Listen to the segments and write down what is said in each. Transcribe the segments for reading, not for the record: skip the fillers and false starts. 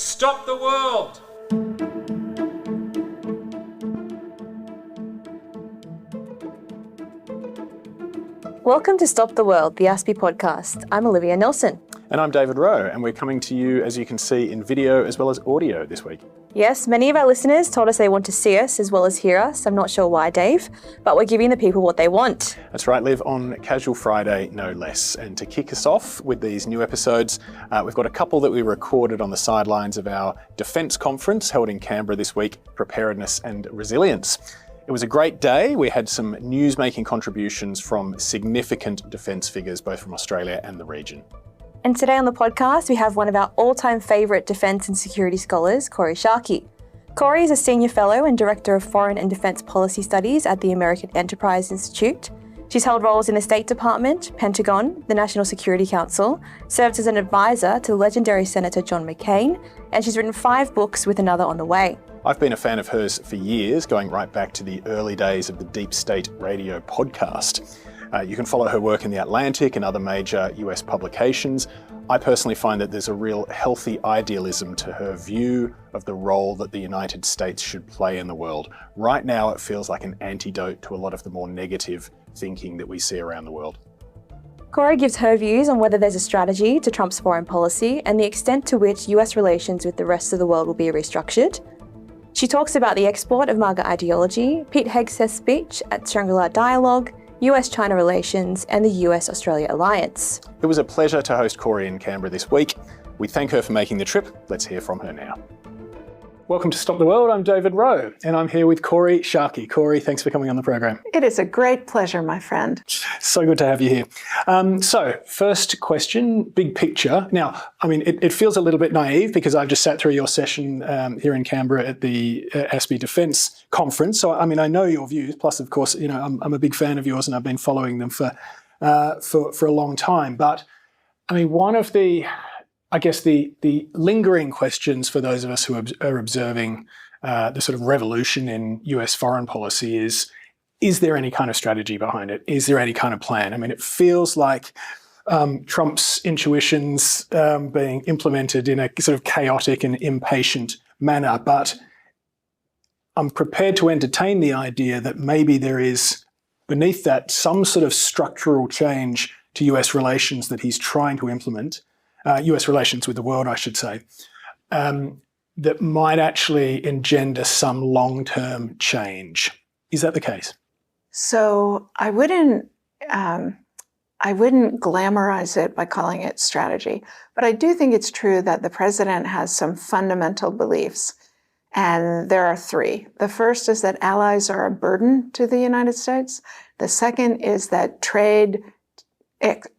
Stop the world! Welcome to Stop the World, the ASPI podcast. I'm Olivia Nelson. And I'm David Wroe, and we're coming to you, as you can see, in video as well as audio this week. Yes, many of our listeners told us they want to see us as well as hear us. I'm not sure why, Dave, but we're giving the people what they want. That's right, Liv, on Casual Friday, no less. And to kick us off with these new episodes, we've got a couple that we recorded on the sidelines of our defence conference held in Canberra this week, Preparedness and Resilience. It was a great day. We had some news-making contributions from significant defence figures, both from Australia and the region. And today on the podcast, we have one of our all-time favourite defence and security scholars, Kori Schake. Kori is a Senior Fellow and Director of Foreign and Defence Policy Studies at the American Enterprise Institute. She's held roles in the State Department, Pentagon, the National Security Council, served as an advisor to the legendary Senator John McCain, and she's written 5 books with another on the way. I've been a fan of hers for years, going right back to the early days of the Deep State Radio podcast. You can follow her work in The Atlantic and other major US publications. I personally find that there's a real healthy idealism to her view of the role that the United States should play in the world. Right now, it feels like an antidote to a lot of the more negative thinking that we see around the world. Kori gives her views on whether there's a strategy to Trump's foreign policy and the extent to which US relations with the rest of the world will be restructured. She talks about the export of MAGA ideology, Pete Hegseth's speech at Shangri-La Dialogue, US-China relations, and the US-Australia alliance. It was a pleasure to host Kori in Canberra this week. We thank her for making the trip. Let's hear from her now. Welcome to Stop the World. I'm David Wroe, and I'm here with Kori Schake. Kori, thanks for coming on the program. It is a great pleasure, my friend. So good to have you here. So, first question, big picture. Now, I mean, it feels a little bit naive because I've just sat through your session here in Canberra at the ASPI Defence Conference. So, I mean, I know your views. Plus, of course, you know, I'm a big fan of yours, and I've been following them for a long time. But I mean, one of the lingering questions for those of us who are observing the sort of revolution in US foreign policy is there any kind of strategy behind it? Is there any kind of plan? I mean, it feels like Trump's intuitions being implemented in a sort of chaotic and impatient manner, but I'm prepared to entertain the idea that maybe there is beneath that some sort of structural change to US relations that he's trying to implement. US relations with the world, I should say, that might actually engender some long-term change. Is that the case? So I wouldn't glamorize it by calling it strategy, but I do think it's true that the president has some fundamental beliefs, and there are 3. The first is that allies are a burden to the United States. The second is that trade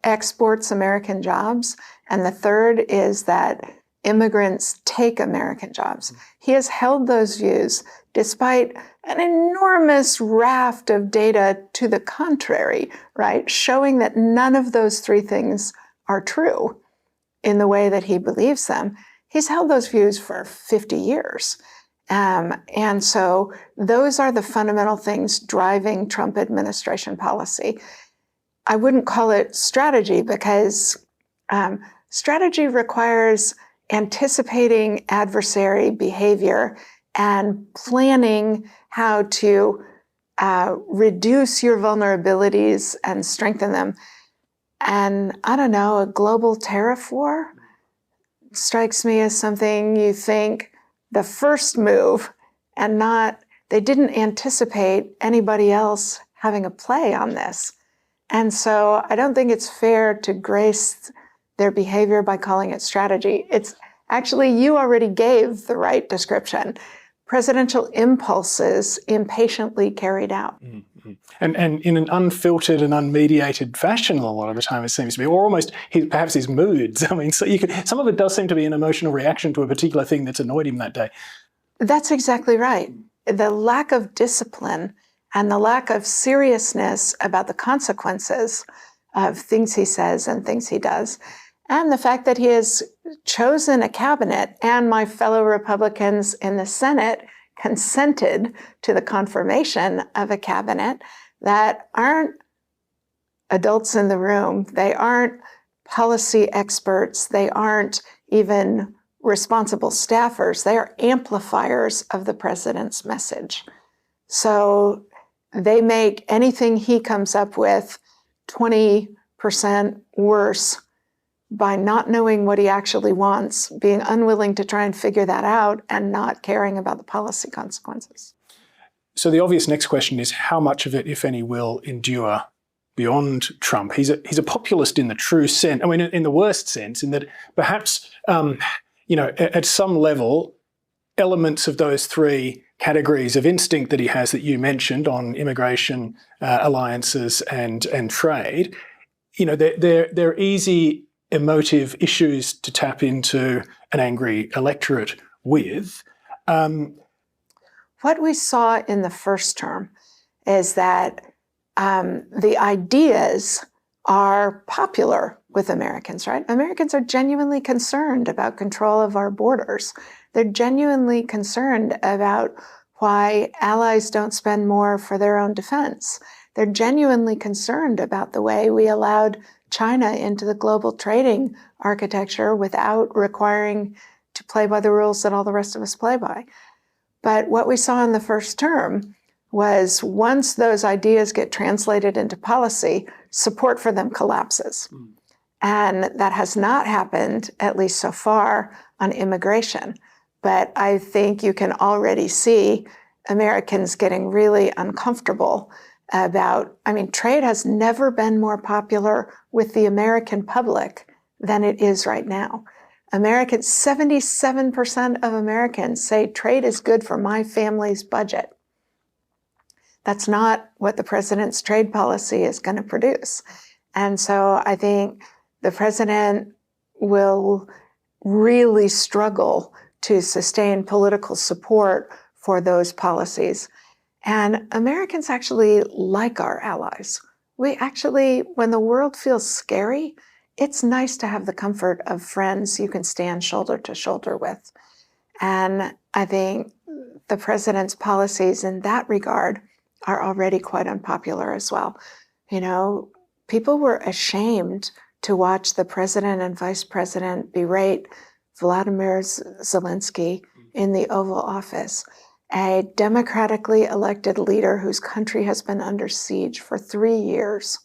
exports American jobs. And the third is that immigrants take American jobs. He has held those views despite an enormous raft of data to the contrary, right? Showing that none of those 3 things are true in the way that he believes them. He's held those views for 50 years. And so those are the fundamental things driving Trump administration policy. I wouldn't call it strategy because strategy requires anticipating adversary behavior and planning how to reduce your vulnerabilities and strengthen them. And I don't know, a global tariff war strikes me as something you think the first move and they didn't anticipate anybody else having a play on this. And so I don't think it's fair to grace their behavior by calling it strategy. It's actually, you already gave the right description. Presidential impulses impatiently carried out. Mm-hmm. And in an unfiltered and unmediated fashion a lot of the time, it seems to be, or almost perhaps his moods. I mean, so some of it does seem to be an emotional reaction to a particular thing that's annoyed him that day. That's exactly right. The lack of discipline and the lack of seriousness about the consequences of things he says and things he does, and the fact that he has chosen a cabinet and my fellow Republicans in the Senate consented to the confirmation of a cabinet that aren't adults in the room. They aren't policy experts. They aren't even responsible staffers. They are amplifiers of the president's message. So they make anything he comes up with 20% worse by not knowing what he actually wants, being unwilling to try and figure that out, and not caring about the policy consequences. So the obvious next question is how much of it, if any, will endure beyond Trump? He's a populist in the true sense. I mean, in the worst sense, in that perhaps, at some level, elements of those three categories of instinct that he has that you mentioned on immigration, alliances, and trade, they're easy emotive issues to tap into an angry electorate with. What we saw in the first term is that the ideas are popular with Americans, right? Americans are genuinely concerned about control of our borders. They're genuinely concerned about why allies don't spend more for their own defense. They're genuinely concerned about the way we allowed China into the global trading architecture without requiring to play by the rules that all the rest of us play by. But what we saw in the first term was once those ideas get translated into policy, support for them collapses. And that has not happened, at least so far, on immigration. But I think you can already see Americans getting really uncomfortable about, trade has never been more popular with the American public than it is right now. 77% of Americans say trade is good for my family's budget. That's not what the president's trade policy is going to produce. And so I think the president will really struggle to sustain political support for those policies. And Americans actually like our allies. We actually, when the world feels scary, it's nice to have the comfort of friends you can stand shoulder to shoulder with. And I think the president's policies in that regard are already quite unpopular as well. People were ashamed to watch the president and vice president berate Vladimir Zelensky in the Oval Office, a democratically elected leader whose country has been under siege for 3 years.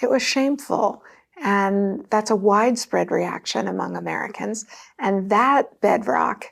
It was shameful. And that's a widespread reaction among Americans. And that bedrock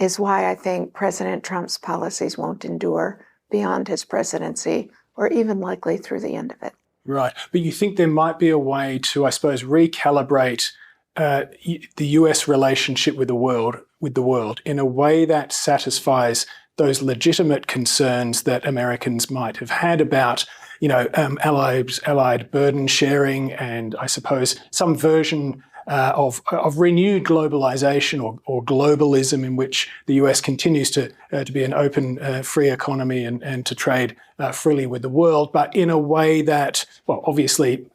is why I think President Trump's policies won't endure beyond his presidency or even likely through the end of it. Right. But you think there might be a way to, I suppose, recalibrate the US relationship with the world in a way that satisfies those legitimate concerns that Americans might have had about allied burden sharing, and I suppose some version of renewed globalization or globalism in which the US continues to be an open, free economy and to trade freely with the world, but in a way that, well, obviously,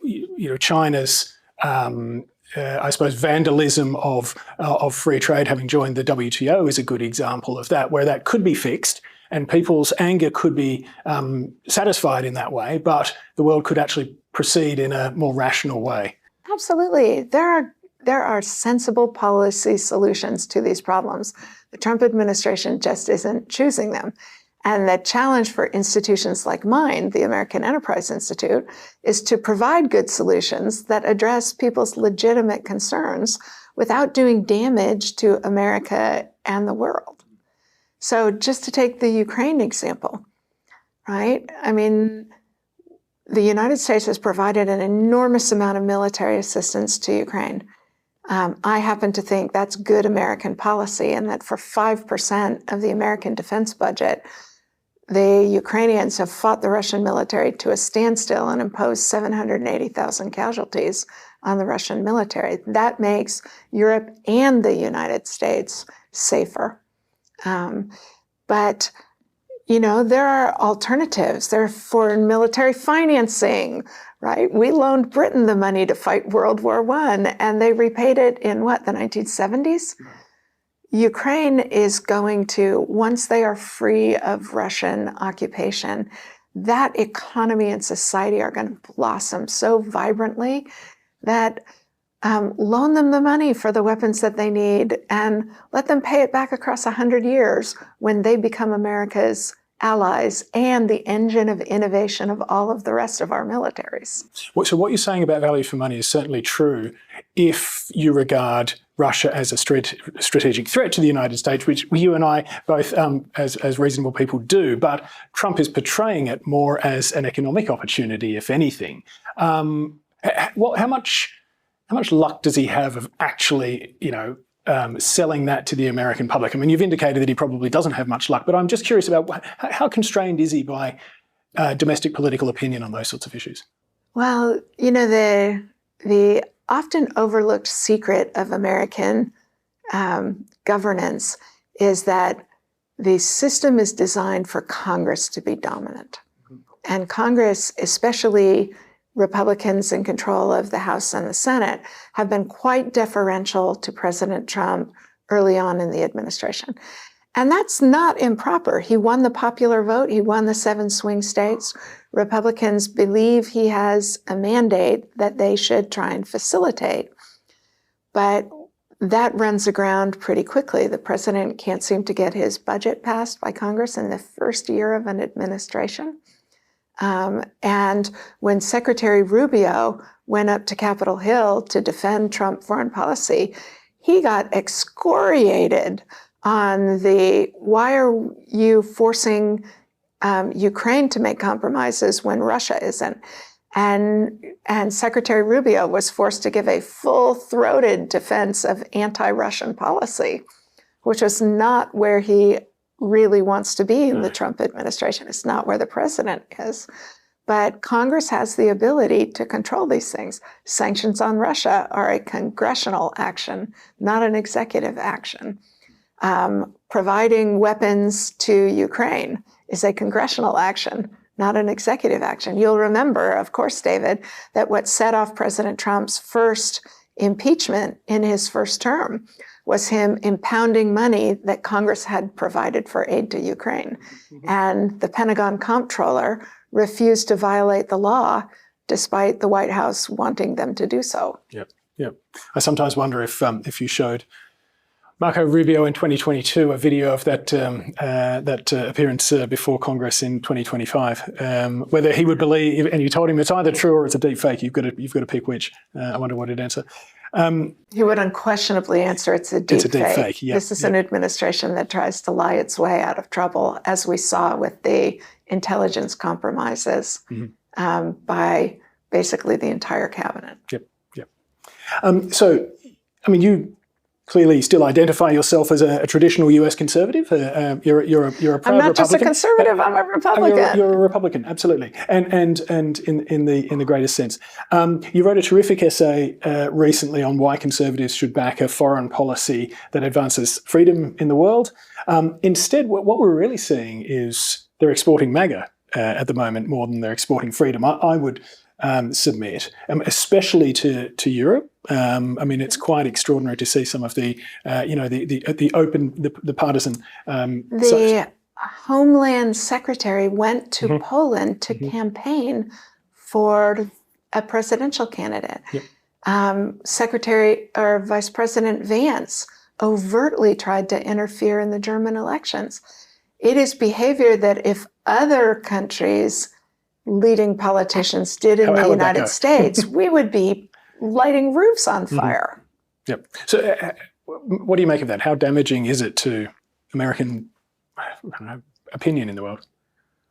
China's I suppose vandalism of free trade, having joined the WTO, is a good example of that, where that could be fixed and people's anger could be satisfied in that way, but the world could actually proceed in a more rational way. Absolutely. There are sensible policy solutions to these problems. The Trump administration just isn't choosing them. And the challenge for institutions like mine, the American Enterprise Institute, is to provide good solutions that address people's legitimate concerns without doing damage to America and the world. So just to take the Ukraine example, right? The United States has provided an enormous amount of military assistance to Ukraine. I happen to think that's good American policy, and that for 5% of the American defense budget, the Ukrainians have fought the Russian military to a standstill and imposed 780,000 casualties on the Russian military. That makes Europe and the United States safer. But there are alternatives. There are foreign military financing, right? We loaned Britain the money to fight World War I, and they repaid it in the 1970s? Ukraine is going to, once they are free of Russian occupation, that economy and society are going to blossom so vibrantly that loan them the money for the weapons that they need and let them pay it back across 100 years when they become America's allies and the engine of innovation of all of the rest of our militaries. So what you're saying about value for money is certainly true if you regard Russia as a strategic threat to the United States, which you and I both, as reasonable people, do. But Trump is portraying it more as an economic opportunity, if anything. How much luck does he have of actually, selling that to the American public? I mean, you've indicated that he probably doesn't have much luck, but I'm just curious about how constrained is he by domestic political opinion on those sorts of issues? Well, the often overlooked secret of American governance is that the system is designed for Congress to be dominant. And Congress, especially Republicans in control of the House and the Senate, have been quite deferential to President Trump early on in the administration. And that's not improper. He won the popular vote. He won the 7 swing states. Republicans believe he has a mandate that they should try and facilitate. But that runs aground pretty quickly. The president can't seem to get his budget passed by Congress in the first year of an administration. And when Secretary Rubio went up to Capitol Hill to defend Trump foreign policy, he got excoriated on the, why are you forcing Ukraine to make compromises when Russia isn't? And Secretary Rubio was forced to give a full-throated defense of anti-Russian policy, which was not where he really wants to be in the Trump administration. It's not where the president is. But Congress has the ability to control these things. Sanctions on Russia are a congressional action, not an executive action. Providing weapons to Ukraine is a congressional action, not an executive action. You'll remember, of course, David, that what set off President Trump's first impeachment in his first term was him impounding money that Congress had provided for aid to Ukraine. And the Pentagon comptroller refused to violate the law despite the White House wanting them to do so. Yep. I sometimes wonder if you showed Marco Rubio in 2022 a video of that appearance before Congress in 2025, whether he would believe, and you told him it's either true or it's a deep fake. You've got to pick which. I wonder what he'd answer. He would unquestionably answer it's a deep fake. Yep. This is an administration that tries to lie its way out of trouble, as we saw with the intelligence compromises by basically the entire cabinet. Yep. So, I mean, you clearly still identify yourself as a traditional US conservative. You're a proud Republican. I'm not just a conservative, I'm a Republican. You're a Republican, absolutely. And in the greatest sense. You wrote a terrific essay recently on why conservatives should back a foreign policy that advances freedom in the world. Instead, what we're really seeing is they're exporting MAGA at the moment more than they're exporting freedom. I would submit, especially to Europe. I mean, it's quite extraordinary to see some of the partisan. The Homeland Secretary went to Poland to campaign for a presidential candidate. Secretary or Vice President Vance overtly tried to interfere in the German elections. It is behavior that if other countries' leading politicians did in the United States, we would be lighting roofs on fire. Yep. So what do you make of that? How damaging is it to American opinion in the world?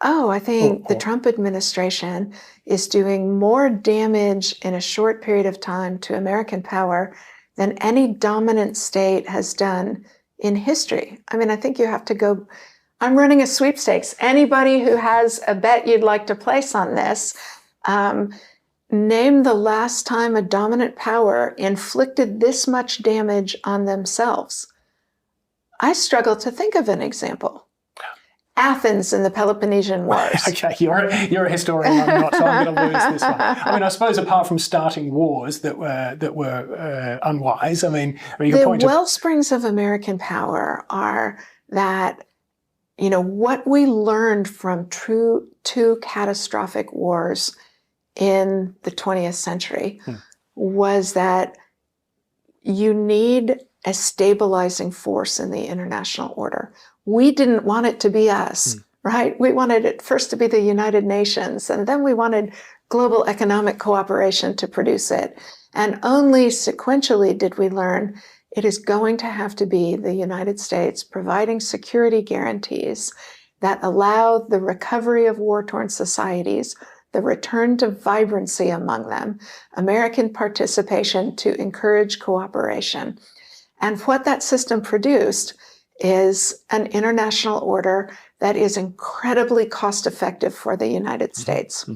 Oh, I think the Trump administration is doing more damage in a short period of time to American power than any dominant state has done in history. I mean, I think you have to go. I'm running a sweepstakes. Anybody who has a bet you'd like to place on this, name the last time a dominant power inflicted this much damage on themselves. I struggle to think of an example. Athens in the Peloponnesian Wars. Okay, you're a historian, I'm not, so I'm going to lose this one. I mean, I suppose apart from starting wars that were unwise, I mean you can point to... The wellsprings of American power are that, you know, what we learned from two catastrophic wars in the 20th century was that you need a stabilizing force in the international order. We didn't want it to be us, right? We wanted it first to be the United Nations, and then we wanted global economic cooperation to produce it. And only sequentially did we learn it is going to have to be the United States providing security guarantees that allow the recovery of war-torn societies, the return to vibrancy among them, American participation to encourage cooperation. And what that system produced is an international order that is incredibly cost-effective for the United States.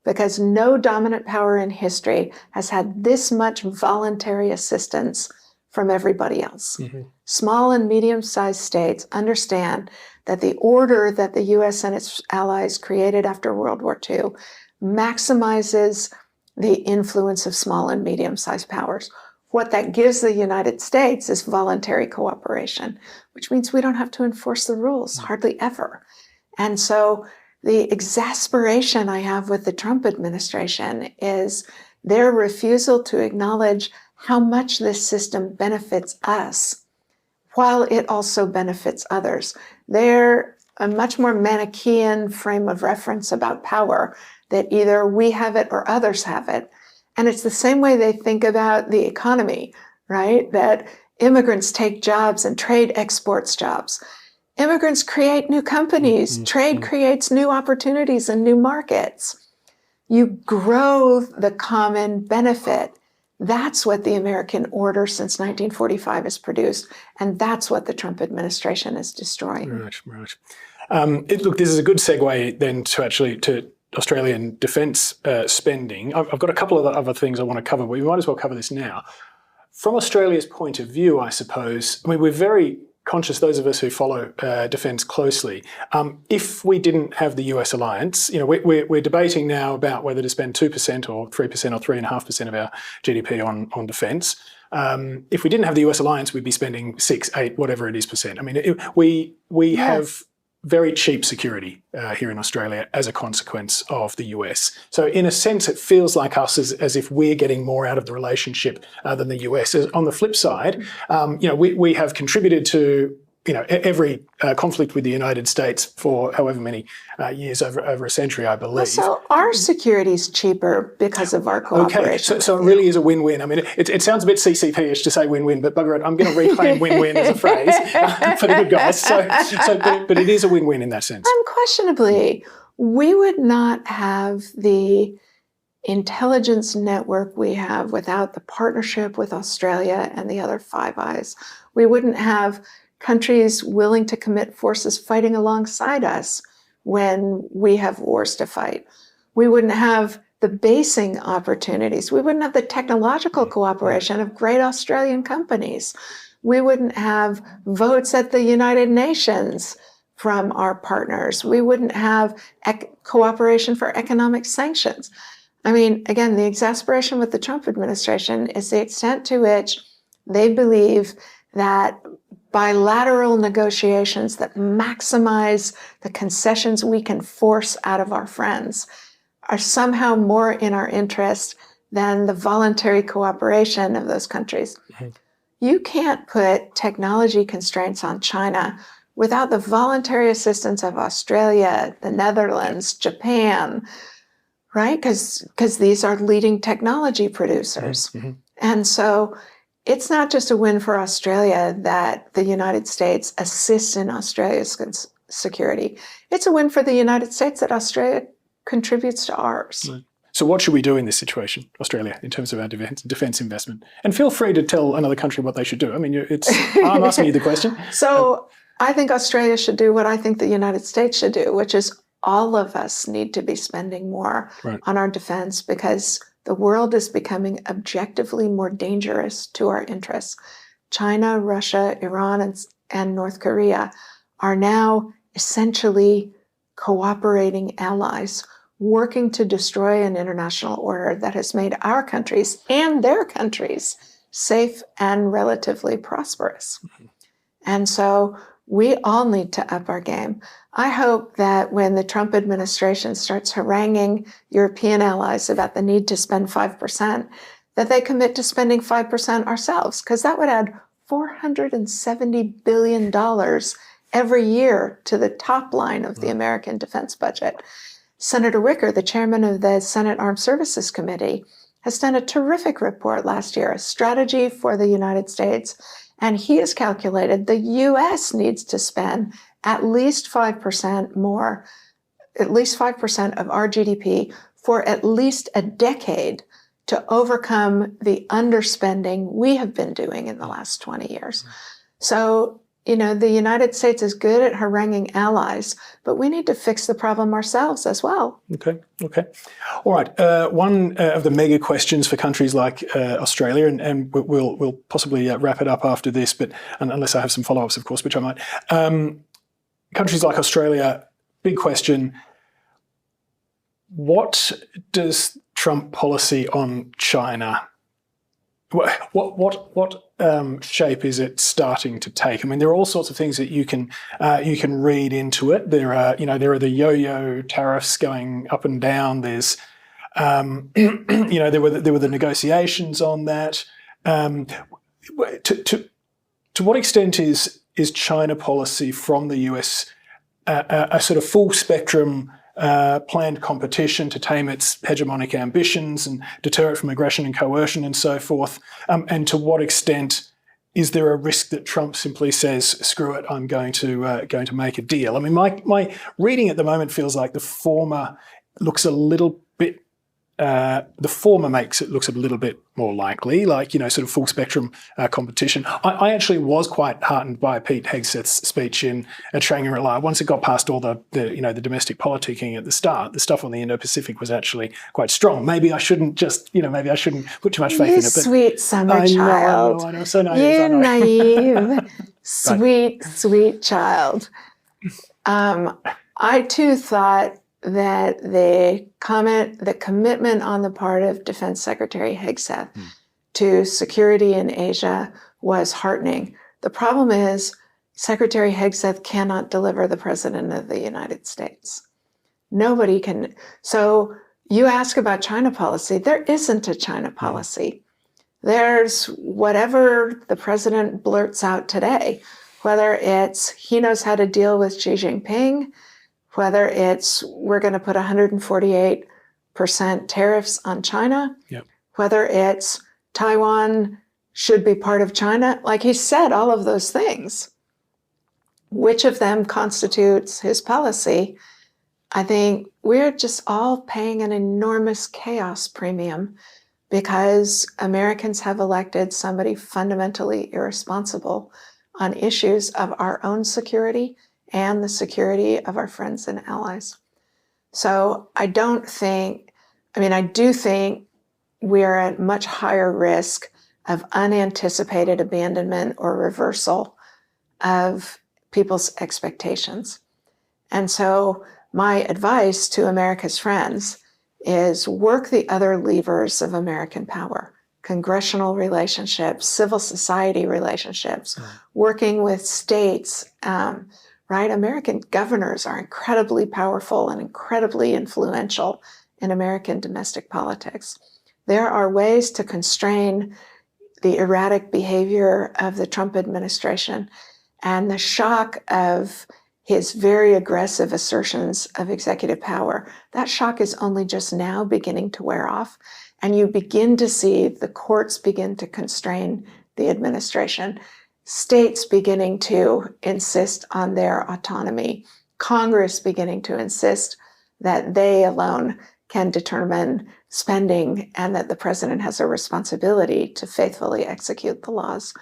Because no dominant power in history has had this much voluntary assistance from everybody else. Small and medium-sized states understand that the order that the US and its allies created after World War II maximizes the influence of small and medium-sized powers. What that gives the United States is voluntary cooperation, which means we don't have to enforce the rules, hardly ever. And so the exasperation I have with the Trump administration is their refusal to acknowledge how much this system benefits us, while it also benefits others. They're a much more Manichaean frame of reference about power, that either we have it or others have it. And it's the same way they think about the economy, right? That immigrants take jobs and trade exports jobs. Immigrants create new companies. Trade creates new opportunities and new markets. You grow the common benefit. That's what the American order since 1945 has produced, and that's what the Trump administration is destroying. Right. Look, this is a good segue then to Australian defence spending. I've got a couple of other things I want to cover, but we might as well cover this now. From Australia's point of view, I suppose, we're very conscious, those of us who follow defence closely, if we didn't have the US alliance, we're debating now about whether to spend 2% or 3% or 3.5% of our GDP on defence. If we didn't have the US alliance, we'd be spending 6, 8, whatever it is percent. I mean, we have very cheap security here in Australia as a consequence of the US. So in a sense, it feels like us as if we're getting more out of the relationship than the US. On the flip side, we have contributed to every conflict with the United States for however many years, over a century, I believe. So our security is cheaper because of our cooperation. Okay, so it really is a win-win. I mean, it sounds a bit CCP-ish to say win-win, but bugger it, I'm going to reclaim win-win as a phrase for the good guys. But it is a win-win in that sense. Unquestionably, we would not have the intelligence network we have without the partnership with Australia and the other Five Eyes. We wouldn't have countries willing to commit forces fighting alongside us when we have wars to fight. We wouldn't have the basing opportunities. We wouldn't have the technological cooperation of great Australian companies. We wouldn't have votes at the United Nations from our partners. We wouldn't have cooperation for economic sanctions. I mean, again, the exasperation with the Trump administration is the extent to which they believe that bilateral negotiations that maximize the concessions we can force out of our friends are somehow more in our interest than the voluntary cooperation of those countries. You can't put technology constraints on China without the voluntary assistance of Australia, the Netherlands, Japan, right? Because these are leading technology producers. And so it's not just a win for Australia that the United States assists in Australia's security. It's a win for the United States that Australia contributes to ours. Right. So what should we do in this situation, Australia, in terms of our defence investment? And feel free to tell another country what they should do. I mean, I'm asking you the question. So I think Australia should do what I think the United States should do, which is all of us need to be spending more on our defense, because the world is becoming objectively more dangerous to our interests. China, Russia, Iran, and North Korea are now essentially cooperating allies, working to destroy an international order that has made our countries and their countries safe and relatively prosperous. And so we all need to up our game. I hope that when the Trump administration starts haranguing European allies about the need to spend 5%, that they commit to spending 5% ourselves, because that would add $470 billion every year to the top line of the American defense budget. Senator Wicker, the chairman of the Senate Armed Services Committee, has done a terrific report last year, a strategy for the United States, and he has calculated the U.S. needs to spend at least 5% more, at least 5% of our GDP for at least a decade to overcome the underspending we have been doing in the last 20 years. So, the United States is good at haranguing allies, but we need to fix the problem ourselves as well. Okay. All right. One of the mega questions for countries like Australia, and we'll possibly wrap it up after this, but unless I have some follow-ups, of course, which I might. Countries like Australia, big question. What does Trump policy on China, what shape is it starting to take? I mean, there are all sorts of things that you can read into it. There are the yo-yo tariffs going up and down. There's there were the negotiations on that. To what extent is China policy from the US a sort of full spectrum planned competition to tame its hegemonic ambitions and deter it from aggression and coercion and so forth? And to what extent is there a risk that Trump simply says, "Screw it, I'm going to make a deal"? I mean, my reading at the moment feels like the former looks a little bit. The former makes it looks a little bit more likely, like, sort of full spectrum competition. I actually was quite heartened by Pete Hegseth's speech at Shangri-La. Once it got past all the domestic politicking at the start, the stuff on the Indo-Pacific was actually quite strong. Maybe I shouldn't put too much faith in it. But sweet summer child. I know, so naive. You naive, sweet child. I too thought that the commitment on the part of Defense Secretary Hegseth to security in Asia was heartening. The problem is Secretary Hegseth cannot deliver the President of the United States. Nobody can. So you ask about China policy. There isn't a China policy. There's whatever the President blurts out today, whether it's he knows how to deal with Xi Jinping, whether it's we're going to put 148% tariffs on China, whether it's Taiwan should be part of China. Like, he said all of those things. Which of them constitutes his policy? I think we're just all paying an enormous chaos premium because Americans have elected somebody fundamentally irresponsible on issues of our own security and the security of our friends and allies. So I do think we are at much higher risk of unanticipated abandonment or reversal of people's expectations. And so my advice to America's friends is work the other levers of American power: congressional relationships, civil society relationships, working with states, right? American governors are incredibly powerful and incredibly influential in American domestic politics. There are ways to constrain the erratic behavior of the Trump administration, and the shock of his very aggressive assertions of executive power. That shock is only just now beginning to wear off, and you begin to see the courts begin to constrain the administration, states beginning to insist on their autonomy, Congress beginning to insist that they alone can determine spending and that the president has a responsibility to faithfully execute the laws.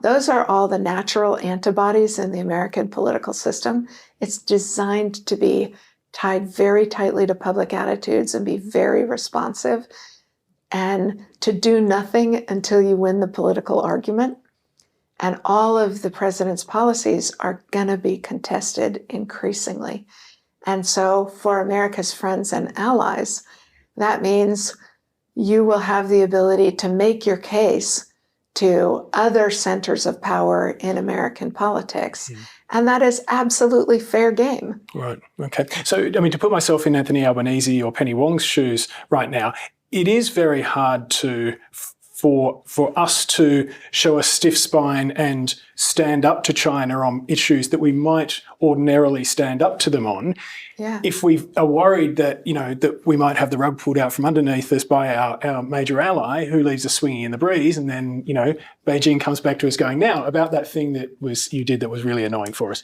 Those are all the natural antibodies in the American political system. It's designed to be tied very tightly to public attitudes and be very responsive, and to do nothing until you win the political argument. And all of the president's policies are going to be contested increasingly. And so for America's friends and allies, that means you will have the ability to make your case to other centers of power in American politics. And that is absolutely fair game. Right. Okay. So, I mean, to put myself in Anthony Albanese or Penny Wong's shoes right now, it is very hard for us to show a stiff spine and stand up to China on issues that we might ordinarily stand up to them on. Yeah. If we are worried that, that we might have the rug pulled out from underneath us by our major ally who leaves us swinging in the breeze, and then, Beijing comes back to us going, now, about that thing that you did that was really annoying for us.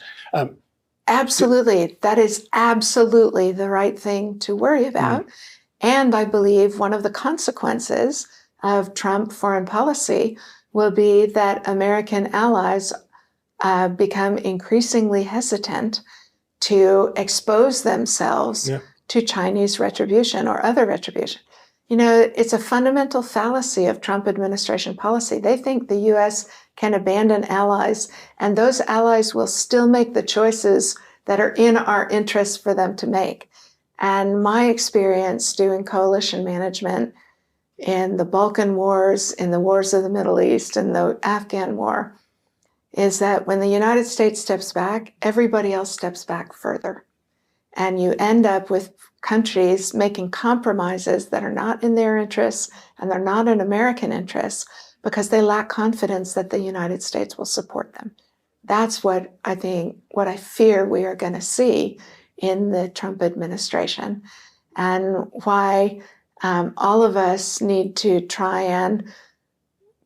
Absolutely. That is absolutely the right thing to worry about. And I believe one of the consequences of Trump foreign policy will be that American allies become increasingly hesitant to expose themselves to Chinese retribution or other retribution. It's a fundamental fallacy of Trump administration policy. They think the U.S. can abandon allies, and those allies will still make the choices that are in our interest for them to make. And my experience doing coalition management in the Balkan Wars, in the wars of the Middle East, and the Afghan War, is that when the United States steps back, everybody else steps back further. And you end up with countries making compromises that are not in their interests and they're not in American interests because they lack confidence that the United States will support them. That's what I fear we are going to see in the Trump administration, and why all of us need to try and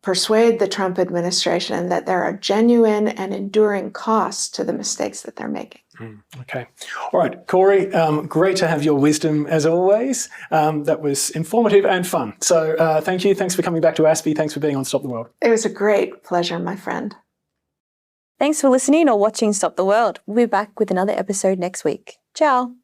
persuade the Trump administration that there are genuine and enduring costs to the mistakes that they're making. Okay. All right, Kori, great to have your wisdom as always. That was informative and fun. So thank you. Thanks for coming back to ASPI. Thanks for being on Stop the World. It was a great pleasure, my friend. Thanks for listening or watching Stop the World. We'll be back with another episode next week. Ciao.